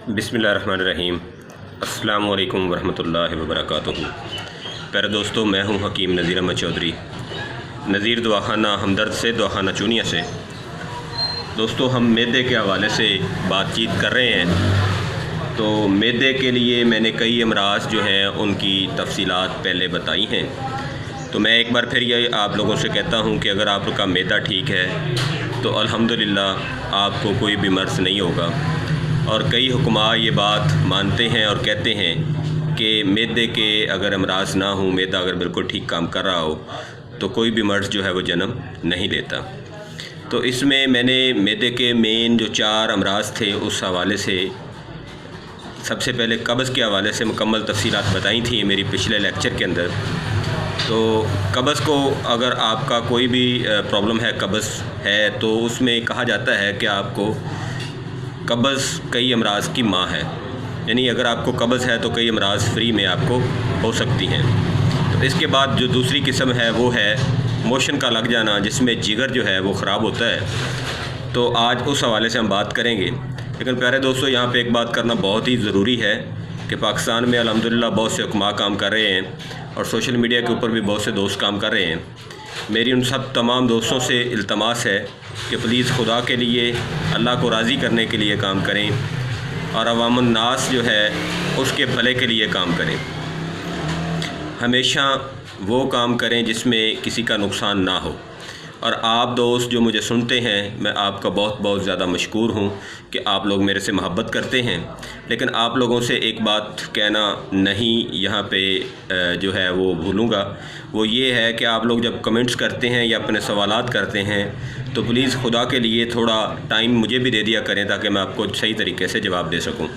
बिस्मिल्लाहिर्रहमानिर्रहीम। अस्सलामु अलैकुम वरहमतुल्लाहि वबरकातुहू। प्यारे दोस्तों, मैं हूं हकीम नज़ीर अहमद चौधरी, नज़ीर दवाखाना हमदर्द से, दवाखाना चूनिया से। दोस्तों, हम मैदे के हवाले से बातचीत कर रहे हैं। तो मैदे के लिए मैंने कई अमराज जो हैं उनकी तफसीलात पहले बताई हैं। तो मैं एक बार फिर ये आप लोगों से कहता हूं कि अगर आपका मैदा ठीक है तो अल्हम्दुलिल्लाह आपको कोई भी मर्ज़ नहीं होगा। और कई हुक्मा ये बात मानते हैं और कहते हैं कि मैदे के अगर अमराज ना हो, मैदा अगर बिल्कुल ठीक काम कर रहा हो तो कोई भी मर्ज़ जो है वो जन्म नहीं लेता। तो इसमें मैंने मैदे के मेन जो 4 अमराज थे उस हवाले से सबसे पहले कब्ज़ के हवाले से मुकम्मल तफसीलात बताई थी मेरी पिछले लेक्चर के अंदर। तो कब्ज़ को अगर आपका कोई भी प्रॉब्लम है, कब्ज़ है, तो उसमें कहा जाता है कि आपको कब्ज़ कई अमराज की माँ है, यानी अगर आपको कब्ज़ है तो कई अमराज फ्री में आपको हो सकती हैं। तो इसके बाद जो दूसरी किस्म है वो है मोशन का लग जाना, जिसमें जिगर जो है वो ख़राब होता है। तो आज उस हवाले से हम बात करेंगे। लेकिन प्यारे दोस्तों, यहाँ पे एक बात करना बहुत ही ज़रूरी है कि पाकिस्तान में अल्हम्दुलिल्लाह बहुत से हुक्मा काम कर रहे हैं और सोशल मीडिया के ऊपर भी बहुत से दोस्त काम कर रहे हैं। मेरी उन सब तमाम दोस्तों से इल्तमास है कि प्लीज़ खुदा के लिए, अल्लाह को राज़ी करने के लिए काम करें और अवामुन नास जो है उसके भले के लिए काम करें। हमेशा वो काम करें जिसमें किसी का नुकसान ना हो। और आप दोस्त जो मुझे सुनते हैं, मैं आपका बहुत बहुत ज़्यादा मशकूर हूँ कि आप लोग मेरे से मोहब्बत करते हैं। लेकिन आप लोगों से एक बात कहना नहीं यहाँ पे जो है वो भूलूँगा, वो ये है कि आप लोग जब कमेंट्स करते हैं या अपने सवालात करते हैं तो प्लीज़ खुदा के लिए थोड़ा टाइम मुझे भी दे दिया करें ताकि मैं आपको सही तरीके से जवाब दे सकूँ।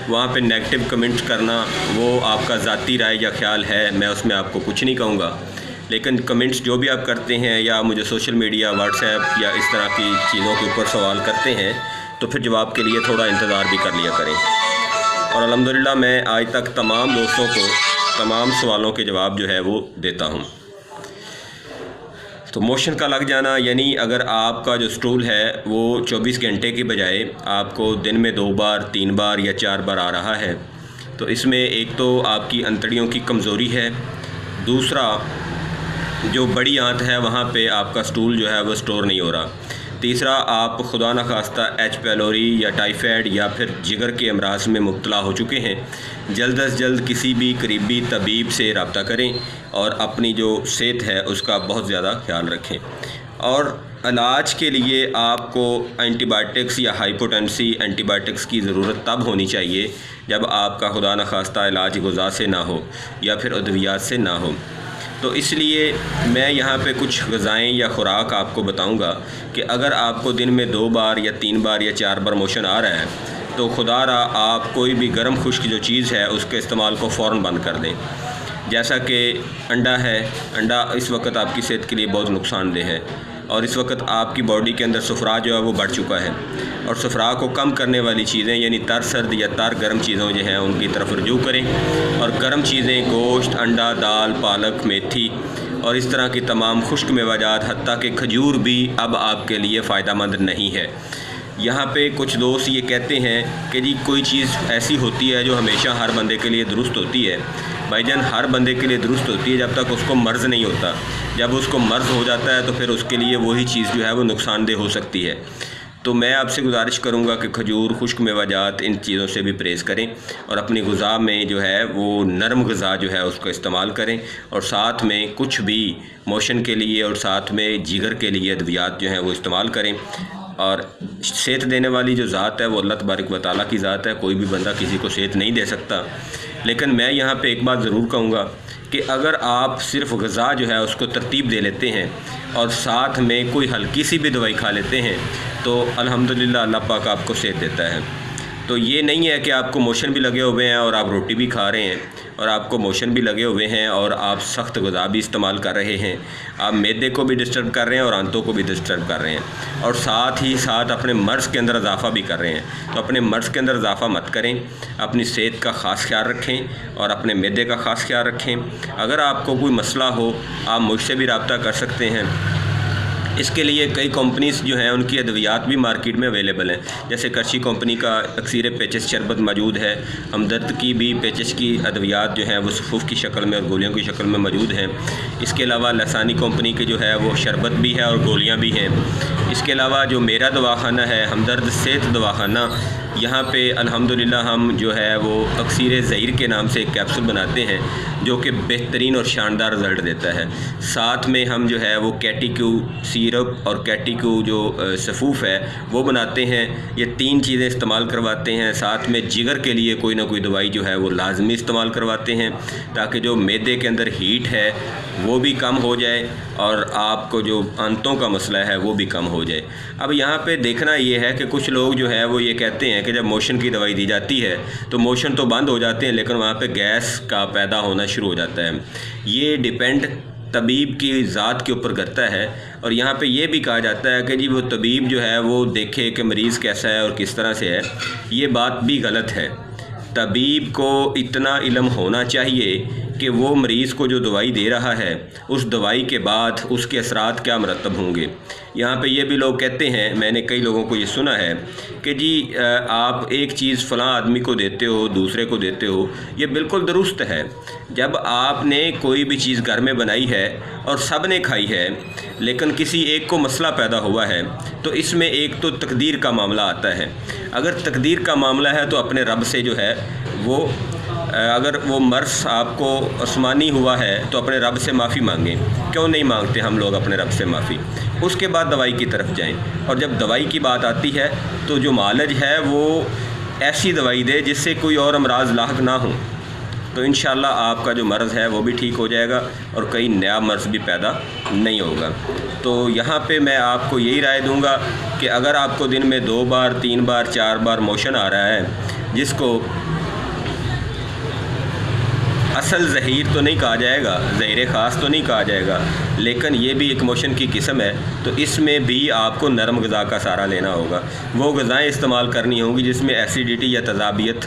वहाँ पे नेगेटिव कमेंट्स करना वो आपका ज़ाती राय या ख्याल है, मैं उसमें आपको कुछ नहीं कहूँगा। लेकिन कमेंट्स जो भी आप करते हैं या मुझे सोशल मीडिया, व्हाट्सएप या इस तरह की चीज़ों के ऊपर सवाल करते हैं तो फिर जवाब के लिए थोड़ा इंतज़ार भी कर लिया करें। और अल्हम्दुलिल्लाह मैं आज तक तमाम दोस्तों को तमाम सवालों के जवाब जो है वो देता हूँ। तो मोशन का लग जाना, यानी अगर आपका जो स्टूल है वो 24 घंटे की बजाय आपको दिन में 2 बार, 3 बार या 4 बार आ रहा है, तो इसमें एक तो आपकी अंतड़ियों की कमज़ोरी है, दूसरा जो बड़ी आंत है वहाँ पे आपका स्टूल जो है वो स्टोर नहीं हो रहा, तीसरा आप खुदा न खास्ता एच पैलोरी या टाइफाइड या फिर जिगर के अमराज में मुब्तला हो चुके हैं। जल्द अज जल्द किसी भी करीबी तबीब से रब्ता करें और अपनी जो सेहत है उसका बहुत ज़्यादा ख्याल रखें। और इलाज के लिए आपको एंटीबायोटिक्स या हाइपोटेंसी एंटीबायोटिक्स की ज़रूरत तब होनी चाहिए जब आपका खुदा न खास्ता इलाज गुज़ा से ना हो या फिर अद्वियात से ना हो। तो इसलिए मैं यहाँ पे कुछ ग़िज़ाएँ या ख़ुराक आपको बताऊँगा कि अगर आपको दिन में 2 बार या 3 बार या 4 बार मोशन आ रहा है तो खुदारा आप कोई भी गर्म खुश्क जो चीज़ है उसके इस्तेमाल को फ़ौरन बंद कर दें। जैसा कि अंडा है, अंडा इस वक्त आपकी सेहत के लिए बहुत नुकसानदेह है और इस वक्त आपकी बॉडी के अंदर सफ़रा जो है वो बढ़ चुका है। और सफ़रा को कम करने वाली चीज़ें यानी तर सर्द या तर गर्म चीज़ों जो हैं उनकी तरफ रुजू करें। और गर्म चीज़ें गोश्त, अंडा, दाल, पालक, मेथी और इस तरह की तमाम खुश्क मेवाजात, हत्ता कि खजूर भी अब आपके लिए फ़ायदेमंद नहीं है। यहाँ पे कुछ दोस्त ये कहते हैं कि जी कोई चीज़ ऐसी होती है जो हमेशा हर बंदे के लिए दुरुस्त होती है। भाईजान, हर बंदे के लिए दुरुस्त होती है जब तक उसको मर्ज़ नहीं होता। जब उसको मर्ज़ हो जाता है तो फिर उसके लिए वही चीज़ जो है वो नुकसानदेह हो सकती है। तो मैं आपसे गुजारिश करूंगा कि खजूर, खुश्क मेवाजात, इन चीज़ों से भी परहेज़ करें और अपनी ग़िज़ा में जो है वो नरम ग़िज़ा जो है उसको इस्तेमाल करें। और साथ में कुछ भी मोशन के लिए और साथ में जिगर के लिए अद्वियात जो हैं वो इस्तेमाल करें। और सेहत देने वाली जो ज़ात है वो अल्लाह तबारक व तआला की ज़ात है, कोई भी बंदा किसी को सेहत नहीं दे सकता। लेकिन मैं यहाँ पे एक बात ज़रूर कहूँगा कि अगर आप सिर्फ़ ग़िज़ा जो है उसको तरतीब दे लेते हैं और साथ में कोई हल्की सी भी दवाई खा लेते हैं तो अल्हम्दुलिल्लाह अल्लाह पाक आपको सेहत देता है। तो ये नहीं है कि आपको मोशन भी लगे हुए हैं और आप रोटी भी खा रहे हैं और आपको मोशन भी लगे हुए हैं और आप सख्त ग़िज़ा भी इस्तेमाल कर रहे हैं, आप मैदे को भी डिस्टर्ब कर रहे हैं और आंतों को भी डिस्टर्ब कर रहे हैं और साथ ही साथ अपने मर्ज़ के अंदर इजाफ़ा भी कर रहे हैं। तो अपने मर्ज़ के अंदर इजाफ़ा मत करें, अपनी सेहत का ख़ास ख्याल रखें और अपने मैदे का ख़ास ख्याल रखें। अगर आपको कोई मसला हो आप मुझसे भी रब्ता कर सकते हैं। اس کے لیے کئی کمپنیز جو ہیں ان کی ادویات بھی مارکیٹ میں اویلیبل ہیں، جیسے کرشی کمپنی کا اکثیر پیچس شربت موجود ہے، ہمدرد کی بھی پیچس کی ادویات جو ہیں وہ صفوف کی شکل میں اور گولیوں کی شکل میں موجود ہیں۔ اس کے علاوہ لسانی کمپنی کی جو ہے وہ شربت بھی ہے اور گولیاں بھی ہیں۔ اس کے علاوہ جو میرا دواخانہ ہے ہمدرد صحت دواخانہ، یہاں پہ الحمدللہ ہم جو ہے وہ اکثیر زہیر کے نام سے ایک کیپسول بناتے ہیں جو کہ بہترین اور شاندار رزلٹ دیتا ہے۔ ساتھ میں ہم جو ہے وہ کیٹیکیو سیرپ اور کیٹیکیو جو صفوف ہے وہ بناتے ہیں۔ یہ 3 چیزیں استعمال کرواتے ہیں۔ ساتھ میں جگر کے لیے کوئی نہ کوئی دوائی جو ہے وہ لازمی استعمال کرواتے ہیں تاکہ جو معدے کے اندر ہیٹ ہے وہ بھی کم ہو جائے اور آپ کو جو آنتوں کا مسئلہ ہے وہ بھی کم ہو جائے۔ اب یہاں پہ دیکھنا یہ ہے کہ کچھ لوگ جو ہے وہ یہ کہتے ہیں کہ جب موشن کی دوائی دی جاتی ہے تو موشن تو بند ہو جاتے ہیں لیکن وہاں پہ گیس کا پیدا ہونا شروع ہو جاتا ہے۔ یہ ڈیپینڈ طبیب کی ذات کے اوپر کرتا ہے، اور یہاں پہ یہ بھی کہا جاتا ہے کہ جی وہ طبیب جو ہے وہ دیکھے کہ مریض کیسا ہے اور کس طرح سے ہے۔ یہ بات بھی غلط ہے۔ طبیب کو اتنا علم ہونا چاہیے کہ وہ مریض کو جو دوائی دے رہا ہے اس دوائی کے بعد اس کے اثرات کیا مرتب ہوں گے۔ یہاں پہ یہ بھی لوگ کہتے ہیں، میں نے کئی لوگوں کو یہ سنا ہے کہ جی آپ ایک چیز فلاں آدمی کو دیتے ہو دوسرے کو دیتے ہو، یہ بالکل درست ہے۔ جب آپ نے کوئی بھی چیز گھر میں بنائی ہے اور سب نے کھائی ہے لیکن کسی ایک کو مسئلہ پیدا ہوا ہے تو اس میں ایک تو تقدیر کا معاملہ آتا ہے۔ اگر تقدیر کا معاملہ ہے تو اپنے رب سے جو ہے وہ اگر وہ مرض آپ کو آسمانی ہوا ہے تو اپنے رب سے معافی مانگیں۔ کیوں نہیں مانگتے ہم لوگ اپنے رب سے معافی؟ اس کے بعد دوائی کی طرف جائیں، اور جب دوائی کی بات آتی ہے تو جو معالج ہے وہ ایسی دوائی دے جس سے کوئی اور امراض لاحق نہ ہوں، تو انشاءاللہ آپ کا جو مرض ہے وہ بھی ٹھیک ہو جائے گا اور کئی نیا مرض بھی پیدا نہیں ہوگا۔ تو یہاں پہ میں آپ کو یہی رائے دوں گا کہ اگر آپ کو دن میں 2 بار 3 بار 4 بار موشن آ رہا ہے، جس کو اصل زہیر تو نہیں کہا جائے گا، زہیر خاص تو نہیں کہا جائے گا، لیکن یہ بھی ایک موشن کی قسم ہے، تو اس میں بھی آپ کو نرم غذا کا سہارا لینا ہوگا۔ وہ غذائیں استعمال کرنی ہوں گی جس میں ایسیڈیٹی یا تذابیت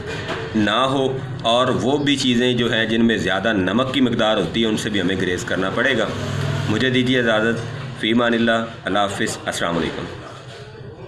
نہ ہو، اور وہ بھی چیزیں جو ہیں جن میں زیادہ نمک کی مقدار ہوتی ہے ان سے بھی ہمیں گریز کرنا پڑے گا۔ مجھے دیجیے اجازت، فی امان اللہ، اللہ حافظ، السلام علیکم۔